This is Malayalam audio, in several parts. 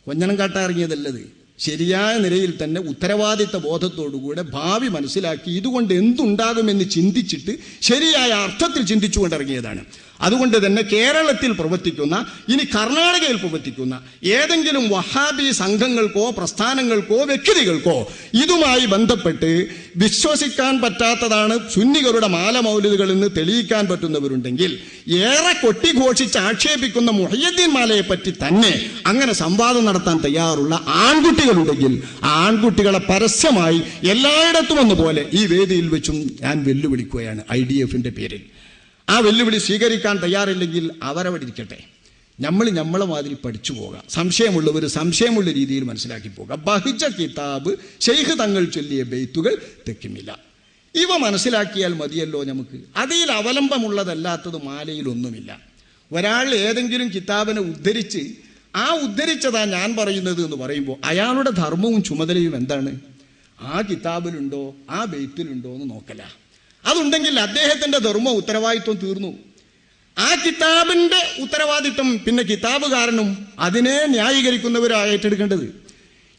കൊഞ്ഞനം കാട്ടാൻ ഇറങ്ങിയതല്ലത്. ശരിയായ നിലയിൽ തന്നെ ഉത്തരവാദിത്ത ബോധത്തോടുകൂടെ ഭാവി മനസ്സിലാക്കി ഇതുകൊണ്ട് എന്തുണ്ടാകുമെന്ന് ചിന്തിച്ചിട്ട് ശരിയായ അർത്ഥത്തിൽ ചിന്തിച്ചുകൊണ്ട് ഇറങ്ങിയതാണ്. അതുകൊണ്ട് തന്നെ കേരളത്തിൽ പ്രവർത്തിക്കുന്ന, ഇനി കർണാടകയിൽ പ്രവർത്തിക്കുന്ന ഏതെങ്കിലും വഹാബി സംഘങ്ങൾക്കോ പ്രസ്ഥാനങ്ങൾക്കോ വ്യക്തികൾക്കോ ഇതുമായി ബന്ധപ്പെട്ട് വിശ്വസിക്കാൻ പറ്റാത്തതാണ് സുന്നികളുടെ മാലമൗലിദുകൾ എന്ന് തെളിയിക്കാൻ പറ്റുന്നവരുണ്ടെങ്കിൽ, ഏറെ കൊട്ടിഘോഷിച്ച് ആക്ഷേപിക്കുന്ന മുഹയ്യദ്ദീൻ മാലയെ പറ്റി തന്നെ അങ്ങനെ സംവാദം നടത്താൻ തയ്യാറുള്ള ആൺകുട്ടികളുണ്ടെങ്കിൽ ആ ആൺകുട്ടികളെ പരസ്യമായി എല്ലായിടത്തും ഒന്നുപോലെ ഈ വേദിയിൽ വെച്ചും ഞാൻ വെല്ലുവിളിക്കുകയാണ് IDF-ന്റെ പേരിൽ. ആ വെല്ലുവിളി സ്വീകരിക്കാൻ തയ്യാറില്ലെങ്കിൽ അവരവിടെ ഇരിക്കട്ടെ. നമ്മളെ മാതിരി പഠിച്ചു പോകാം. സംശയമുള്ളവർ സംശയമുള്ള രീതിയിൽ മനസ്സിലാക്കി പോകാം. ബഹിജ കിതാബ്, ശൈഖ് തങ്ങൾ ചൊല്ലിയ ബെയ്ത്തുകൾ തെക്കുമില്ല. ഇവ മനസ്സിലാക്കിയാൽ മതിയല്ലോ നമുക്ക്. അതിൽ അവലംബമുള്ളതല്ലാത്തത് മാലയിലൊന്നുമില്ല. ഒരാൾ ഏതെങ്കിലും കിതാബിനെ ഉദ്ധരിച്ച് ആ ഉദ്ധരിച്ചതാ ഞാൻ പറയുന്നത് എന്ന് പറയുമ്പോൾ അയാളുടെ ധർമ്മവും ചുമതലയും എന്താണ്? ആ കിതാബിലുണ്ടോ ആ ബെയ്ത്തിലുണ്ടോ എന്ന് നോക്കല. അതുണ്ടെങ്കിൽ അദ്ദേഹത്തിൻ്റെ ധർമ്മ ഉത്തരവാദിത്വം തീർന്നു. ആ കിതാബിൻ്റെ ഉത്തരവാദിത്വം പിന്നെ കിതാബുകാരനും അതിനെ ന്യായീകരിക്കുന്നവരാണ് ഏറ്റെടുക്കേണ്ടത്.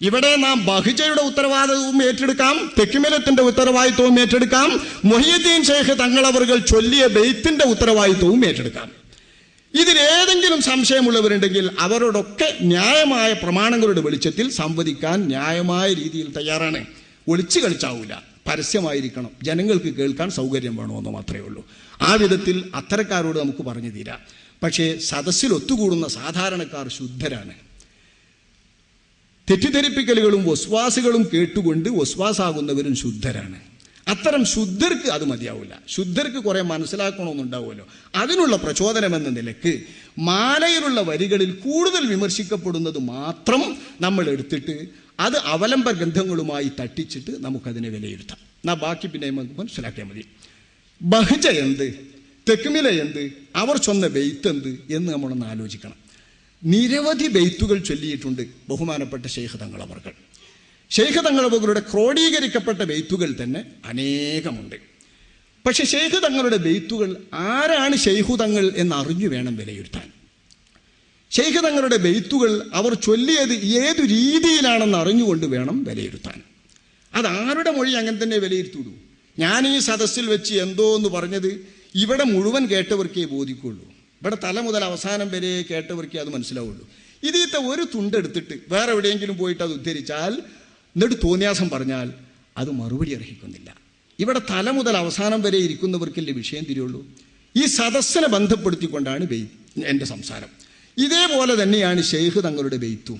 ഇവിടെ നാം ബഹിജയുടെ ഉത്തരവാദിത്വവും ഏറ്റെടുക്കാം, തെക്കുമിലത്തിന്റെ ഉത്തരവാദിത്വവും ഏറ്റെടുക്കാം, മുഹയ്യിദ്ദീൻ ശൈഖ് തങ്ങളവറുകൾ ചൊല്ലിയ ബെയ്ത്തിന്റെ ഉത്തരവാദിത്വവും ഏറ്റെടുക്കാം. ഇതിലേതെങ്കിലും സംശയമുള്ളവരുണ്ടെങ്കിൽ അവരോടൊക്കെ ന്യായമായ പ്രമാണങ്ങളുടെ വെളിച്ചത്തിൽ സംവദിക്കാൻ ന്യായമായ രീതിയിൽ തയ്യാറാണ്. ഒളിച്ചു കളിച്ചാവൂല, പരസ്യമായിരിക്കണം, ജനങ്ങൾക്ക് കേൾക്കാൻ സൗകര്യം വേണമെന്ന് മാത്രമേ ഉള്ളൂ. ആ വിധത്തിൽ അത്തരക്കാരോട് നമുക്ക് പറഞ്ഞു തീരാം. പക്ഷേ സദസ്സിൽ ഒത്തുകൂടുന്ന സാധാരണക്കാർ ശുദ്ധരാണ്. തെറ്റിദ്ധരിപ്പിക്കലുകളും വസ്വാസുകളും കേട്ടുകൊണ്ട് വസ്വാസാകുന്നവരും ശുദ്ധരാണ്. അത്തരം ശുദ്ധർക്ക് അത് മതിയാവില്ല. ശുദ്ധർക്ക് കുറെ മനസ്സിലാക്കണമെന്നുണ്ടാവുമല്ലോ. അതിനുള്ള പ്രചോദനമെന്ന നിലക്ക് മാലയിലുള്ള വരികളിൽ കൂടുതൽ വിമർശിക്കപ്പെടുന്നത് മാത്രം നമ്മൾ എടുത്തിട്ട് അത് അവലംബ ഗ്രന്ഥങ്ങളുമായി തട്ടിച്ചിട്ട് നമുക്കതിനെ വിലയിരുത്താം. ബാക്കി പിന്നെ നമുക്ക് മനസ്സിലാക്കിയാൽ മതി. ബഹിജ എന്ത്, തെക്കുമില എന്ത്, അവർ ചൊന്ന ബെയ്ത്ത് എന്ത് എന്ന് നമ്മളൊന്ന് ആലോചിക്കണം. നിരവധി ബെയ്ത്തുകൾ ചൊല്ലിയിട്ടുണ്ട് ബഹുമാനപ്പെട്ട ശൈഖ് തങ്ങളവറുകൾ. ശൈഖ് തങ്ങളവറുകളുടെ ക്രോഡീകരിക്കപ്പെട്ട ബെയ്ത്തുകൾ തന്നെ അനേകമുണ്ട്. പക്ഷെ ശൈഖ് തങ്ങളുടെ ബെയ്ത്തുകൾ ആരാണ് ശൈഖു തങ്ങൾ എന്നറിഞ്ഞു വേണം വിലയിരുത്താൻ. ശൈഖ് തങ്ങളുടെ ബെയ്ത്തുകൾ അവർ ചൊല്ലിയത് ഏതു രീതിയിലാണെന്ന് അറിഞ്ഞുകൊണ്ട് വേണം വിലയിരുത്താൻ. അതാരുടെ മൊഴി അങ്ങനെ തന്നെ വിലയിരുത്തുള്ളൂ. ഞാൻ ഈ സദസ്സിൽ വെച്ച് എന്തോ എന്ന് പറഞ്ഞത് ഇവിടെ മുഴുവൻ കേട്ടവർക്കേ ബോധിക്കുള്ളൂ. ഇവിടെ തല മുതൽ അവസാനം വരെ കേട്ടവർക്കേ അത് മനസ്സിലാവുള്ളൂ. ഇതിത്തെ ഒരു തുണ്ടെടുത്തിട്ട് വേറെ എവിടെയെങ്കിലും പോയിട്ട് അത് ഉദ്ധരിച്ചാൽ എന്നിട്ട് തോന്നിയാസം പറഞ്ഞാൽ അത് മറുപടി അർഹിക്കുന്നില്ല. ഇവിടെ തല മുതൽ അവസാനം വരെ ഇരിക്കുന്നവർക്കല്ലേ വിഷയം തിരിയുള്ളൂ. ഈ സദസ്സിനെ ബന്ധപ്പെടുത്തിക്കൊണ്ടാണ് എൻ്റെ സംസാരം. ഇതേപോലെ തന്നെയാണ് ശൈഖ് തങ്ങളുടെ ബെയ്ത്തും.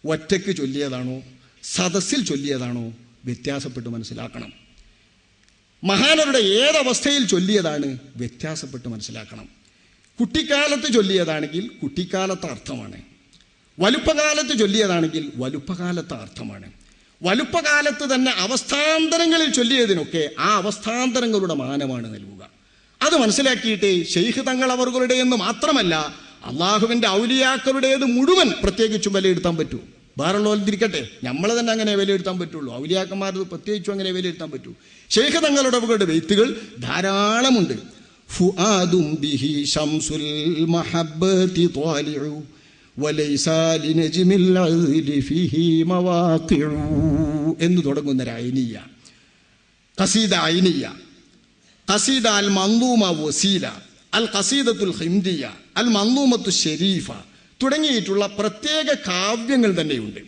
ഒറ്റയ്ക്ക് ചൊല്ലിയതാണോ സദസ്സിൽ ചൊല്ലിയതാണോ വ്യത്യാസപ്പെട്ട് മനസ്സിലാക്കണം. മഹാനരുടെ ഏതവസ്ഥയിൽ ചൊല്ലിയതാണ് വ്യത്യാസപ്പെട്ട് മനസ്സിലാക്കണം. കുട്ടിക്കാലത്ത് ചൊല്ലിയതാണെങ്കിൽ കുട്ടിക്കാലത്തെ അർത്ഥമാണ്, വലുപ്പകാലത്ത് ചൊല്ലിയതാണെങ്കിൽ വലുപ്പകാലത്തെ അർത്ഥമാണ്. വലുപ്പകാലത്ത് തന്നെ അവസ്ഥാന്തരങ്ങളിൽ ചൊല്ലിയതിനൊക്കെ ആ അവസ്ഥാന്തരങ്ങളുടെ മാനമാണ് നൽകുക. അത് മനസ്സിലാക്കിയിട്ട് ശൈഖ് തങ്ങളവറുകളുടെ എന്ന് മാത്രമല്ല അള്ളാഹുവിൻ്റെ ഔലിയാക്കളുടേത് മുഴുവൻ പ്രത്യേകിച്ചും വിലയിരുത്താൻ പറ്റൂ. വേറുള്ളവരിക്കട്ടെ, നമ്മളെ തന്നെ അങ്ങനെ വിലയിരുത്താൻ പറ്റുള്ളൂ. ഔലിയാക്കന്മാരത് പ്രത്യേകിച്ചും അങ്ങനെ വിലയിരുത്താൻ പറ്റൂ. ശൈഖ് തങ്ങളുടെ ബെയ്ത്തുകൾ ധാരാളമുണ്ട്. ഫുആദും ബിഹി ശംസുൽ മഹബ്ബതി ത്വാലിഉ വലൈസ ലിനജ്മിൽ അദ്ലി ഫിഹി മവാഖിഉ എന്ന് തുടങ്ങുന്ന ഐനിയ ഖസീദ, ഐനിയ ഖസീദ, അൽ മൻദൂമ വസീല, അൽ ഖസീദത്തുൽ ഹിംദിയ, അൽ മൻദൂമത്തു ഷരീഫ തുടങ്ങിയിട്ടുള്ള പ്രത്യേക കാവ്യങ്ങൾ തന്നെയുണ്ട്.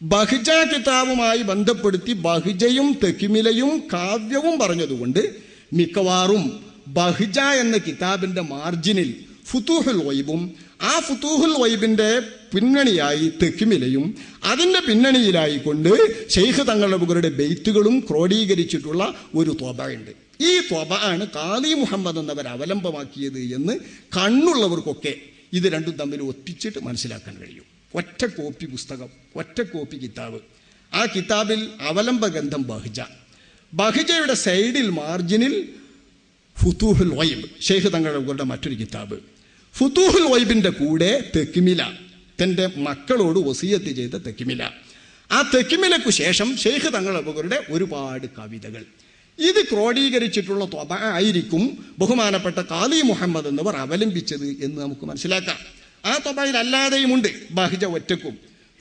ബഹിജ കിതാബുമായി ബന്ധപ്പെടുത്തി ബഹിജയും തെക്കിമിലയും കാവ്യവും പറഞ്ഞതുകൊണ്ട് മിക്കവാറും ബഹിജ എന്ന കിതാബിൻ്റെ മാർജിനിൽ ഫുതൂഹുൽ വൈബും ആ ഫുതൂഹുൽ വൈബിൻ്റെ പിന്നണിയായി തെക്കിമിലയും അതിൻ്റെ പിന്നണിയിലായിക്കൊണ്ട് ശൈഖ് തങ്ങളുടെ ബെയ്ത്തുകളും ക്രോഡീകരിച്ചിട്ടുള്ള ഒരു ത്വബയുണ്ട്. ഈ ത്വബ ആണ് ഖാദി മുഹമ്മദ് എന്നവർ അവലംബമാക്കിയത് എന്ന് കണ്ണുള്ളവർക്കൊക്കെ ഇത് രണ്ടും തമ്മിൽ ഒത്തിച്ചിട്ട് മനസ്സിലാക്കാൻ കഴിയും. ഒറ്റ കോപ്പി പുസ്തകം, ഒറ്റ കോപ്പി കിതാബ്. ആ കിതാബിൽ അവലംബ ഗ്രന്ഥം ബഹിജ, ബഹിജയുടെ സൈഡിൽ മാർജിനിൽ ഫുതൂഹുൽ വൈബ്, ശൈഖ് തങ്ങളുടെ മറ്റൊരു കിതാബ്. ഫുതൂഹുൽ വൈബിൻ്റെ കൂടെ തെക്കിമില, തൻ്റെ മക്കളോട് വസിയത്ത് ചെയ്ത തെക്കിമില. ആ തെക്കിമിലക്കു ശേഷം ശൈഖ് തങ്ങളുടെ ഒരുപാട് കവിതകൾ. ഇത് ക്രോഡീകരിച്ചിട്ടുള്ള ത്വബ ആയിരിക്കും ബഹുമാനപ്പെട്ട ഖാദി മുഹമ്മദ് എന്നിവർ അവലംബിച്ചത് എന്ന് നമുക്ക് മനസ്സിലാക്കാം. ആ ത്വബയിൽ അല്ലാതെയുമുണ്ട് ബഹിജ ഒറ്റക്കും.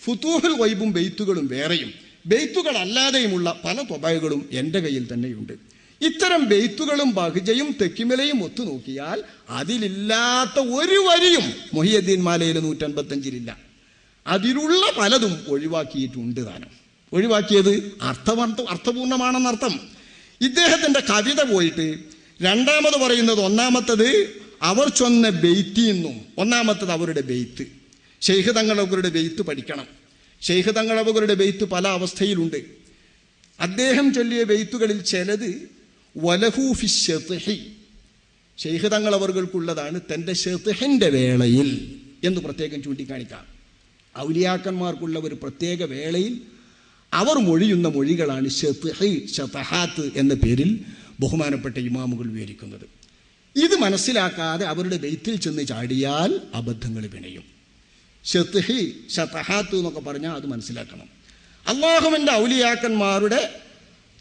ഫുതൂഹുൽ ഗൈബും ബെയ്ത്തുകളും വേറെയും ബെയ്ത്തുകളല്ലാതെയുമുള്ള പല തൊബകളും എൻ്റെ കയ്യിൽ തന്നെയുണ്ട്. ഇത്തരം ബെയ്ത്തുകളും ബഹ്ജയും തെക്കിമലയും ഒത്തു നോക്കിയാൽ അതിലില്ലാത്ത ഒരു വരിയും മുഹിയുദ്ദീൻ മാലയിൽ 155-ലില്ല. അതിലുള്ള പലതും ഒഴിവാക്കിയിട്ടുണ്ട് താനും. ഒഴിവാക്കിയത് അർത്ഥപൂർണമാണെന്നർത്ഥം. ഇദ്ദേഹത്തിൻ്റെ കവിത പോയിട്ട് രണ്ടാമത് പറയുന്നത് ഒന്നാമത്തത് അവർ ചൊന്ന ബെയ്ത്തിന്നും, ഒന്നാമത്തത് അവരുടെ ബെയ്ത്ത്. ശൈഖ് തങ്ങളവരുടെ ബെയ്ത്ത് പഠിക്കണം. ശൈഖ് തങ്ങളവരുടെ ബെയ്ത്ത് പല അവസ്ഥയിലുണ്ട്. അദ്ദേഹം ചൊല്ലിയ ബെയ്ത്തുകളിൽ ചിലത് വലഹു ഫി ശത്ഹി, ശൈഖ് തങ്ങളവർക്കുള്ളതാണ് തൻ്റെ ശത്ഹിൻ്റെ വേളയിൽ എന്ന് പ്രത്യേകം ചൂണ്ടിക്കാണിക്കാം. ഔലിയാക്കന്മാർക്കുള്ള ഒരു പ്രത്യേക വേളയിൽ അവർ മൊഴിയുന്ന മൊഴികളാണ് ശത്ഹി, ശതഹാത്ത് എന്ന പേരിൽ ബഹുമാനപ്പെട്ട ഇമാമുകൾ വിവരിക്കുന്നത്. ഇത് മനസ്സിലാക്കാതെ അവരുടെ ബെയ്ത്തിൽ ചെന്ന് ചാടിയാൽ അബദ്ധങ്ങൾ പിണയും. ശത്ഹി, ശതഹാത്ത് എന്നൊക്കെ പറഞ്ഞാൽ അത് മനസ്സിലാക്കണം. അല്ലാഹുവിൻ്റെ ഔലിയാക്കന്മാരുടെ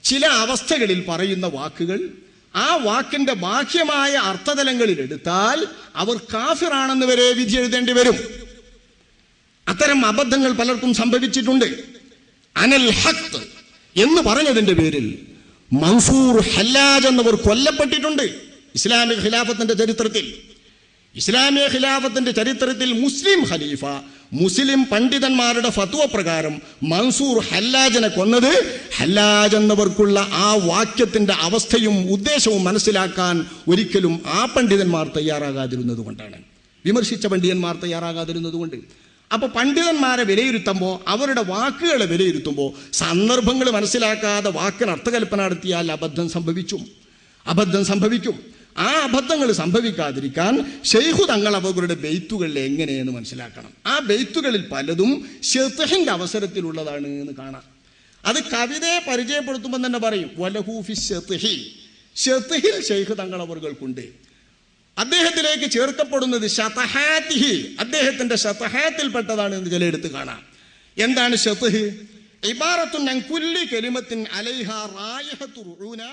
ചില അവസ്ഥകളിൽ പറയുന്ന വാക്കുകൾ ആ വാക്കിൻ്റെ ബാഹ്യമായ അർത്ഥതലങ്ങളിൽ എടുത്താൽ അവർ കാഫിറാണെന്ന് വരെ വിധി എഴുതേണ്ടി വരും. അത്തരം അബദ്ധങ്ങൾ പലർക്കും സംഭവിച്ചിട്ടുണ്ട്. അനൽ ഹഖ് എന്ന് പറഞ്ഞതിൻ്റെ പേരിൽ മൻസൂർ ഹല്ലാജ് എന്നവർ കൊല്ലപ്പെട്ടിട്ടുണ്ട്. ഇസ്ലാമിക ഖിലാഫത്തിന്റെ ചരിത്രത്തിൽ മുസ്ലിം ഖലീഫ മുസ്ലിം പണ്ഡിതന്മാരുടെ ഫത്വ പ്രകാരം മൻസൂർ ഹല്ലാജിനെ കൊന്നത് ഹല്ലാജ് എന്നവർക്കുള്ള ആ വാക്യത്തിന്റെ അവസ്ഥയും ഉദ്ദേശവും മനസ്സിലാക്കാൻ ഒരിക്കലും ആ പണ്ഡിതന്മാർ തയ്യാറാകാതിരുന്നത് കൊണ്ടാണ്, വിമർശിച്ച പണ്ഡിതന്മാർ തയ്യാറാകാതിരുന്നത് കൊണ്ട്. അപ്പോൾ പണ്ഡിതന്മാരെ വിലയിരുത്തുമ്പോൾ, അവരുടെ വാക്കുകളെ വിലയിരുത്തുമ്പോൾ സന്ദർഭങ്ങൾ മനസ്സിലാക്കാതെ വാക്കിന് അർത്ഥകൽപ്പന നടത്തിയാൽ അബദ്ധം സംഭവിക്കും. ആ അബദ്ധങ്ങൾ സംഭവിക്കാതിരിക്കാൻ ശൈഖ് തങ്ങൾ അവരുടെ ബെയ്ത്തുകളിൽ എങ്ങനെയെന്ന് മനസ്സിലാക്കണം. ആ ബെയ്ത്തുകളിൽ പലതും ശത്ഹിന്റെ അവസരത്തിലുള്ളതാണ് എന്ന് കാണാം. അത് കവിതയെ പരിചയപ്പെടുത്തുമ്പോൾ തന്നെ പറയും വലഹു ഫി ശത്ഹി, ശത്ഹിൽ ശൈഖ് തങ്ങൾ അവർക്കുണ്ട്. അദ്ദേഹത്തിലേക്ക് ചേർക്കപ്പെടുന്നത് ശതഹാത്തിഹി, അദ്ദേഹത്തിന്റെ ശതഹാത്തിൽപ്പെട്ടതാണ് എന്ന് ചിലയിടത്ത് കാണാം. എന്താണ് ശത്ഹ്? ഇബാറത്തുൻ അൻ കുല്ലി കലിമത്തിൻ അലൈഹാ റായിഹത്തു റുഊന